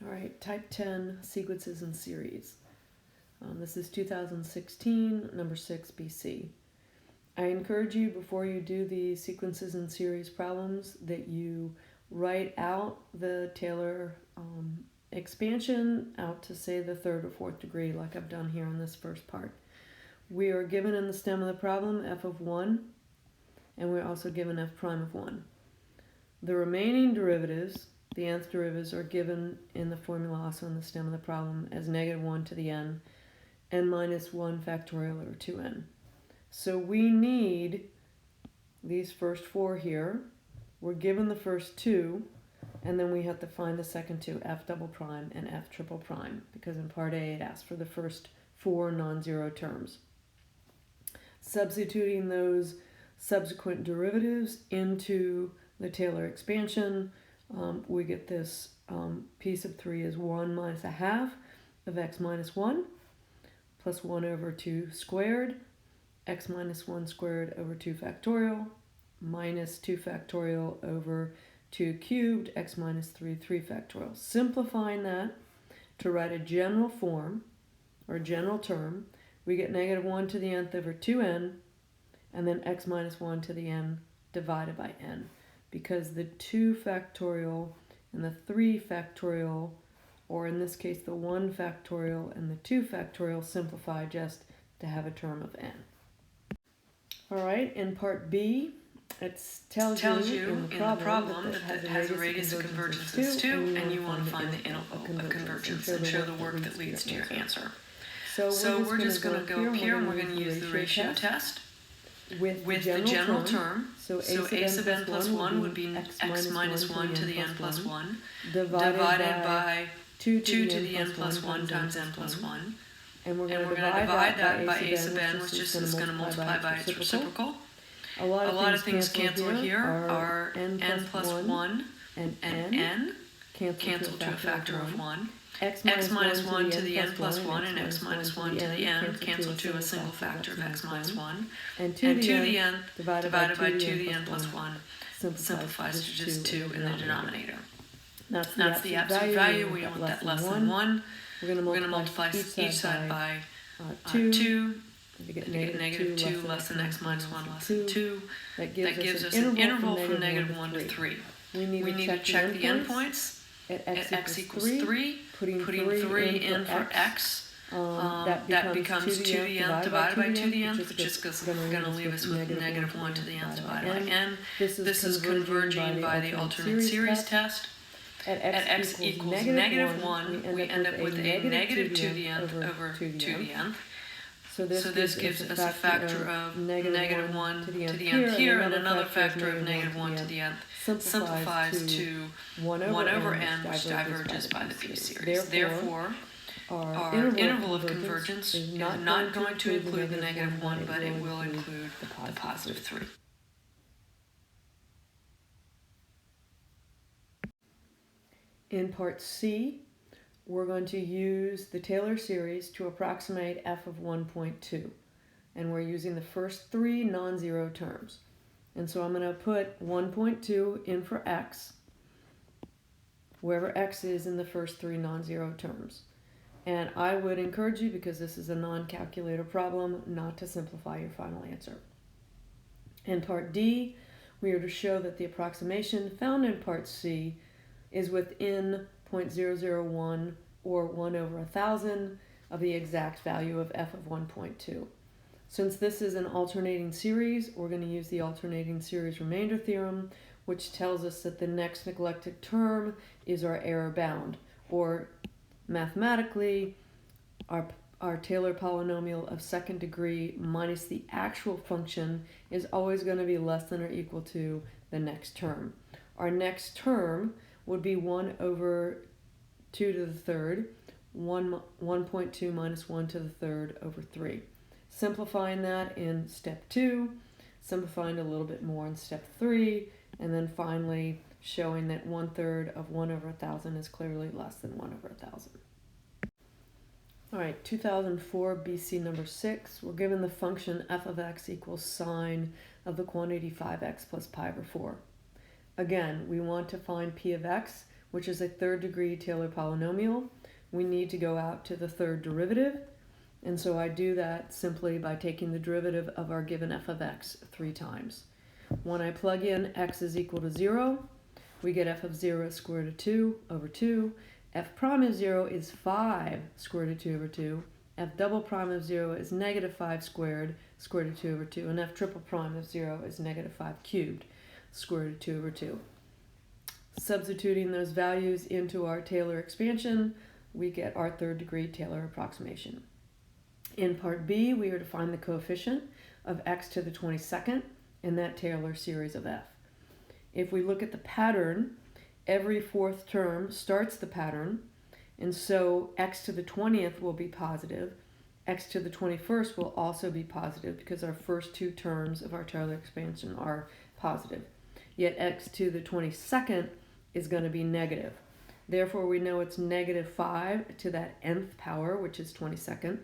All right, type 10, sequences and series. This is 2016, number 6 BC. I encourage you, before you do the sequences and series problems, that you write out the Taylor expansion out to, say, the third or fourth degree, like I've done here on this first part. We are given in the stem of the problem f of 1, and we're also given f prime of 1. The remaining derivatives, the nth derivatives, are given in the formula also in the stem of the problem as -1 to the n minus 1 factorial over 2n. So we need these first four here. We're given the first two, and then we have to find the second two, f double prime and f triple prime, because in part A it asks for the first four non-zero terms. Substituting those subsequent derivatives into the Taylor expansion, we get this piece of 3 is 1 minus a half of x minus 1 plus 1 over 2 squared, x minus 1 squared over 2 factorial, minus 2 factorial over 2 cubed, x minus 3 factorial. Simplifying that to write a general form, or general term, we get -1 to the nth over 2n, and then x minus 1 to the n divided by n. Because the 2 factorial and the 3 factorial, or in this case the 1 factorial and the 2 factorial, simplify just to have a term of n. All right, in part B, it tells you in the problem that it has a radius of convergence as 2, and you want to find the interval of convergence and show the work that leads to your answer. So we're just going to go up here and we're going to use the ratio test with the general term. So a sub n plus 1 would be x minus 1 to the n plus 1 divided by 2 to the n plus 1 times n plus 1. And we're going to divide that by a sub n, which is just going to multiply by its reciprocal. A lot of things cancel here are n plus 1 and n cancel to a factor of 1. X minus 1 to the n plus 1 and x minus 1 to the n cancel to a single factor of x minus 1. And to the n divided by 2 to the n plus 1 simplifies to just 2 in the denominator. That's the absolute value. We want that less than 1. We're going to multiply each side by 2. We get -2 less than x minus 1 less than 2. That gives us an interval from -1 to 3. We need to check the endpoints at x equals 3. Putting 3 in for x, that becomes 2 to the nth divided by 2 to the nth, which is going to leave us with -1 to the nth divided by n. This is converging by the alternate series test. At x equals -1, we end up with a -2 to the nth over 2 to the nth. So this gives us a factor of -1 to the nth here, and another factor of -1 to the nth simplifies to 1 over n, which diverges by the B series. Therefore, our interval of convergence is not going to include the -1, but it will include the positive 3. In part C, we're going to use the Taylor series to approximate f of 1.2. And we're using the first 3 non-zero terms. And so I'm going to put 1.2 in for x, wherever x is in the first 3 non-zero terms. And I would encourage you, because this is a non-calculator problem, not to simplify your final answer. In part D, we are to show that the approximation found in part C is within 0.001 or 1 over 1,000 of the exact value of f of 1.2. Since this is an alternating series, we're going to use the alternating series remainder theorem, which tells us that the next neglected term is our error bound, or mathematically, our Taylor polynomial of second degree minus the actual function is always going to be less than or equal to the next term. Our next term would be 1 over 2 to the third, 1.2 minus 1 to the third over 3. Simplifying that in step 2, simplifying a little bit more in step 3, and then finally showing that 1/3 of 1 over 1,000 is clearly less than 1 over 1,000. All right, 2004 BC number 6, we're given the function f of x equals sine of the quantity 5x plus pi over 4. Again, we want to find p of x, which is a third degree Taylor polynomial, we need to go out to the third derivative. And so I do that simply by taking the derivative of our given f of x 3 times. When I plug in x is equal to 0, we get f of 0 is square root of 2 over 2. F prime of 0 is 5 square root of 2 over 2. F double prime of 0 is negative 5 squared, square root of 2 over 2. And F triple prime of 0 is negative 5 cubed, square root of 2 over 2. Substituting those values into our Taylor expansion, we get our third degree Taylor approximation. In part B, we are to find the coefficient of x to the 22nd in that Taylor series of f. If we look at the pattern, every fourth term starts the pattern, and so x to the 20th will be positive. X to the 21st will also be positive because our first two terms of our Taylor expansion are positive. Yet x to the 22nd is going to be negative. Therefore, we know it's negative 5 to that nth power, which is 22nd,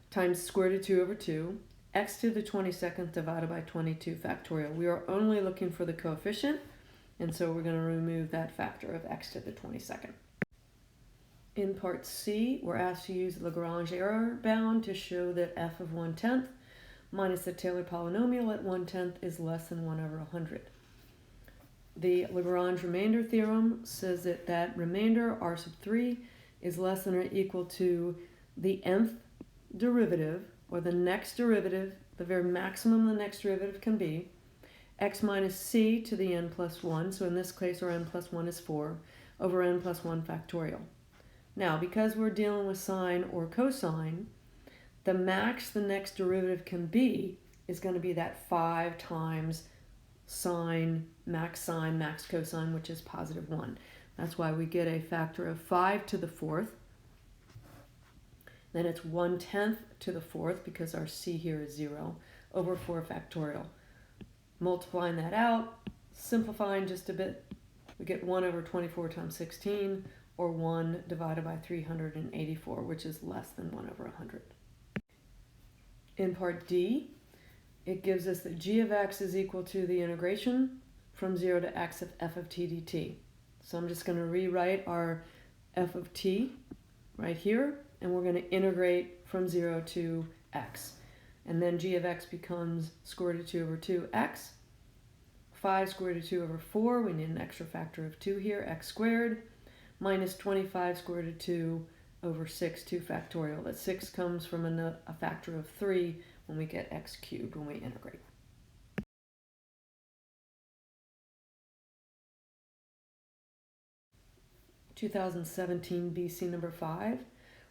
times square root of 2 over 2, x to the 22nd divided by 22 factorial. We are only looking for the coefficient, and so we're going to remove that factor of x to the 22nd. In part C, we're asked to use Lagrange error bound to show that f of 1/10 minus the Taylor polynomial at 1/10 is less than 1 over 100. The Lagrange remainder theorem says that that remainder, r sub 3, is less than or equal to the nth derivative, or the next derivative, the very maximum the next derivative can be, x minus c to the n plus 1, so in this case our n plus 1 is 4, over n plus 1 factorial. Now, because we're dealing with sine or cosine, the max the next derivative can be is going to be that 5 times sine, max cosine, which is positive 1. That's why we get a factor of 5 to the 4th. Then it's 1/10 to the 4th, because our c here is 0, over 4 factorial. Multiplying that out, simplifying just a bit, we get 1 over 24 times 16, or 1 divided by 384, which is less than 1 over 100. In part D, it gives us that g of x is equal to the integration from 0 to x of f of t dt. So I'm just going to rewrite our f of t right here, and we're going to integrate from 0 to x. And then g of x becomes square root of 2 over 2x, 5 square root of 2 over 4, we need an extra factor of 2 here, x squared, minus 25 square root of 2 over 6, 2 factorial. That 6 comes from a factor of 3 when we get x cubed when we integrate. (2017) BC number 5.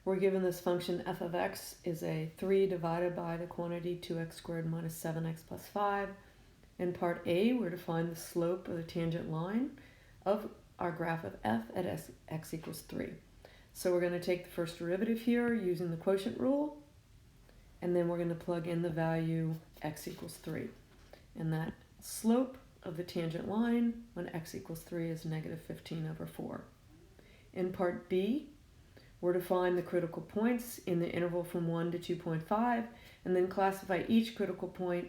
We're given this function f of x is a 3 divided by the quantity 2x squared minus 7x plus 5. In part A, we're to find the slope of the tangent line of our graph of f at x equals 3. So we're going to take the first derivative here using the quotient rule, and then we're going to plug in the value x equals 3. And that slope of the tangent line when x equals 3 is negative 15 over 4. In part B, we're to find the critical points in the interval from 1 to 2.5, and then classify each critical point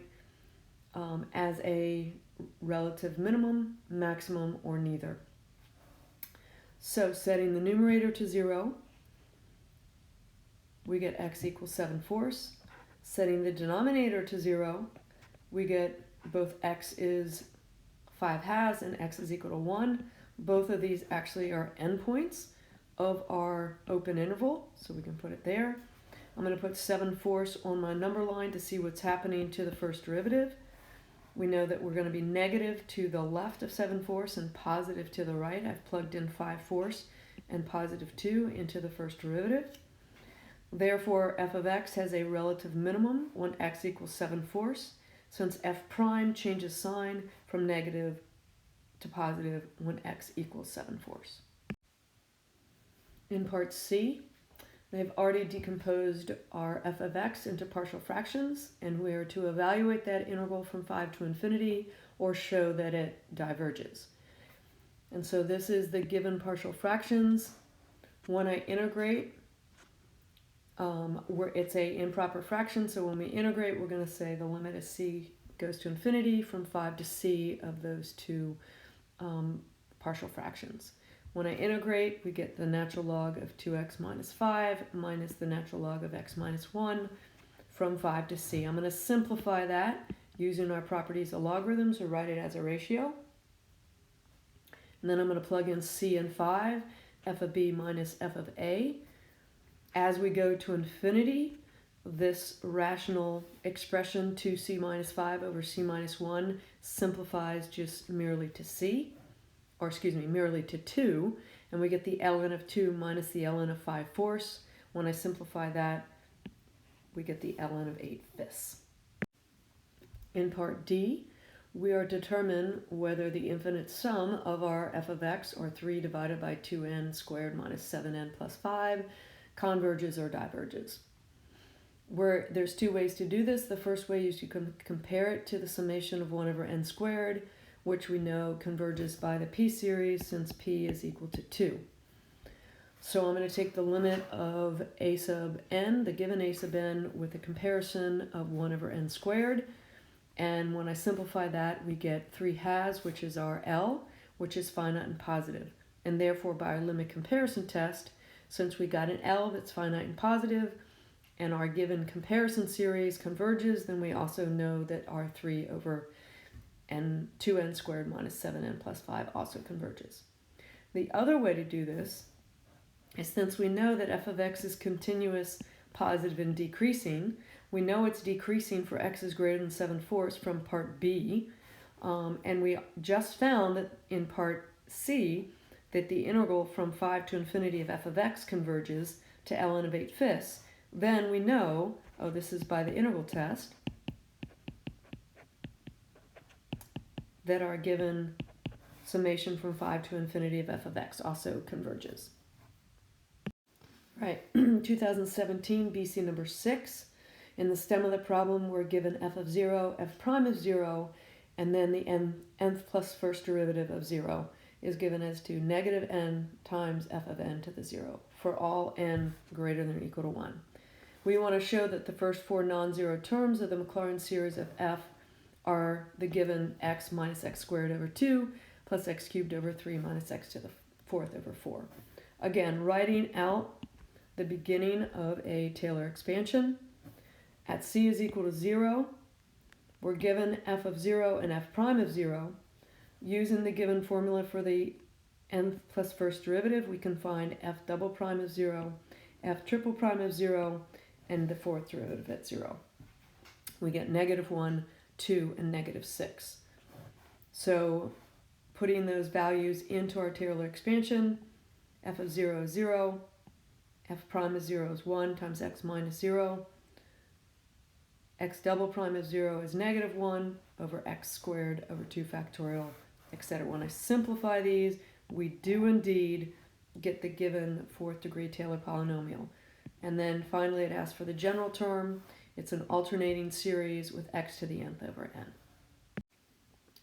as a relative minimum, maximum, or neither. So setting the numerator to 0, we get x equals 7/4. Setting the denominator to 0, we get both x is 5/2 and x is equal to 1. Both of these actually are endpoints of our open interval, so we can put it there. I'm going to put 7/4 on my number line to see what's happening to the first derivative. We know that we're going to be negative to the left of 7/4 and positive to the right. I've plugged in 5/4 and positive 2 into the first derivative. Therefore, f of x has a relative minimum when x equals 7/4, since f prime changes sign from negative to positive when x equals 7/4. In part C, they've already decomposed our f of x into partial fractions, and we are to evaluate that integral from 5 to infinity or show that it diverges. And so this is the given partial fractions. When I integrate, it's a improper fraction, so when we integrate, we're going to say the limit of c goes to infinity from 5 to c of those two partial fractions. When I integrate, we get the natural log of 2x minus 5 minus the natural log of x minus 1 from 5 to c. I'm going to simplify that using our properties of logarithms, or write it as a ratio. And then I'm going to plug in c and 5, f of b minus f of a. As we go to infinity, this rational expression 2c minus 5 over c minus 1 simplifies just merely to c, or excuse me, merely to 2, and we get the ln of 2 minus the ln of 5/4. When I simplify that, we get the ln of 8/5. In part D, we are to determine whether the infinite sum of our f of x, or 3 divided by 2n squared minus 7n plus 5, converges or diverges. There's two ways to do this. The first way is you can compare it to the summation of 1 over n squared, which we know converges by the p-series since p is equal to 2. So I'm going to take the limit of a sub n, the given a sub n, with the comparison of 1 over n squared. And when I simplify that, we get 3/2, which is our L, which is finite and positive. And therefore, by our limit comparison test, since we got an L that's finite and positive, and our given comparison series converges, then we also know that our 3 over 2n squared minus 7n plus 5 also converges. The other way to do this is, since we know that f of x is continuous, positive, and decreasing, we know it's decreasing for x is greater than 7/4 from part B, and we just found that in part C that the integral from 5 to infinity of f of x converges to ln of 8/5. Then we know, oh, this is by the integral test, that our given summation from 5 to infinity of f of x also converges. Right, 2017 BC number 6. In the stem of the problem, we're given f of 0, f prime of 0, and then the nth plus first derivative of 0 is given as to negative n times f of n to the 0 for all n greater than or equal to 1. We want to show that the first 4 non-zero terms of the Maclaurin series of f are the given x minus x squared over 2 plus x cubed over 3 minus x to the 4th over 4. Again, writing out the beginning of a Taylor expansion. At c is equal to 0, we're given f of 0 and f prime of 0. Using the given formula for the nth plus first derivative, we can find f double prime of 0, f triple prime of 0, and the fourth derivative at 0. We get -1, 2, and -6. So putting those values into our Taylor expansion, f of 0 is 0, f prime of 0 is 1 times x minus 0, x double prime of 0 is -1 over x squared over 2 factorial, etc. When I simplify these, we do indeed get the given 4th degree Taylor polynomial. And then finally it asks for the general term. It's an alternating series with x to the nth over n.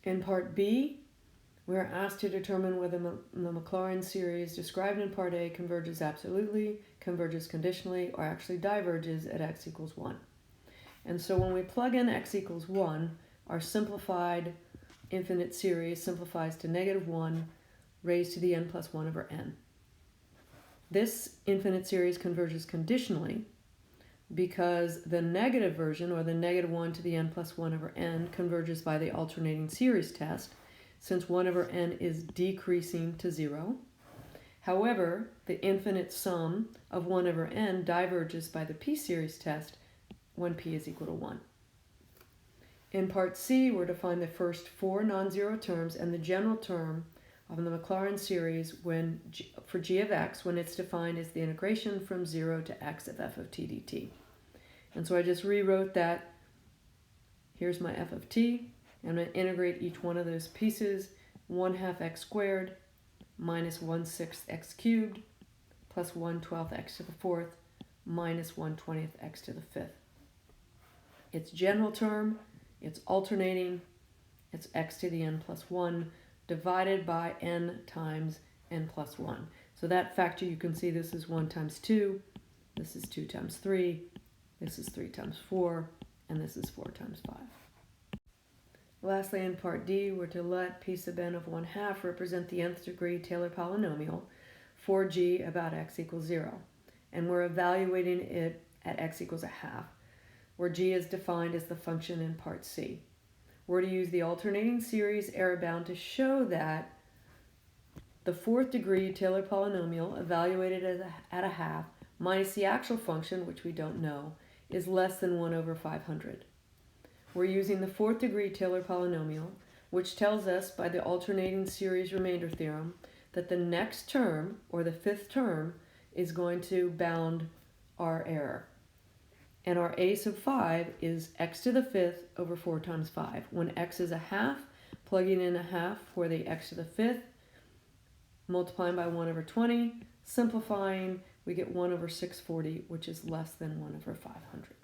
In part B, we are asked to determine whether the Maclaurin series described in part A converges absolutely, converges conditionally, or actually diverges at x equals 1. And so when we plug in x equals 1, our simplified infinite series simplifies to -1 raised to the n plus 1 over n. This infinite series converges conditionally because the negative version, or the -1 to the n plus 1 over n, converges by the alternating series test, since 1 over n is decreasing to 0. However, the infinite sum of 1 over n diverges by the p-series test when p is equal to 1. In part C, we're to find the first 4 non-zero terms and the general term of the Maclaurin series for g of x, when it's defined as the integration from 0 to x of f of t dt. And so I just rewrote that. Here's my f of t. I'm going to integrate each one of those pieces. 1/2 x squared minus 1/6 x cubed plus 1/12 x to the 4th minus 1/20 x to the 5th. It's general term, it's alternating, it's x to the n plus 1 divided by n times n plus 1. So that factor, you can see this is 1 times 2, this is 2 times 3, this is 3 times 4, and this is 4 times 5. Lastly, in part D, we're to let p sub n of 1/2 represent the nth degree Taylor polynomial for g about x equals 0. And we're evaluating it at x equals 1/2, where g is defined as the function in part C. We're to use the alternating series error bound to show that the 4th degree Taylor polynomial evaluated at 1/2 minus the actual function, which we don't know, is less than 1/500. We're using the 4th degree Taylor polynomial, which tells us by the alternating series remainder theorem that the next term, or the 5th term, is going to bound our error. And our a sub 5 is x to the 5th over 4 times 5. When x is 1/2, plugging in 1/2 for the x to the 5th, multiplying by 1/20, simplifying, we get 1/640, which is less than 1/500.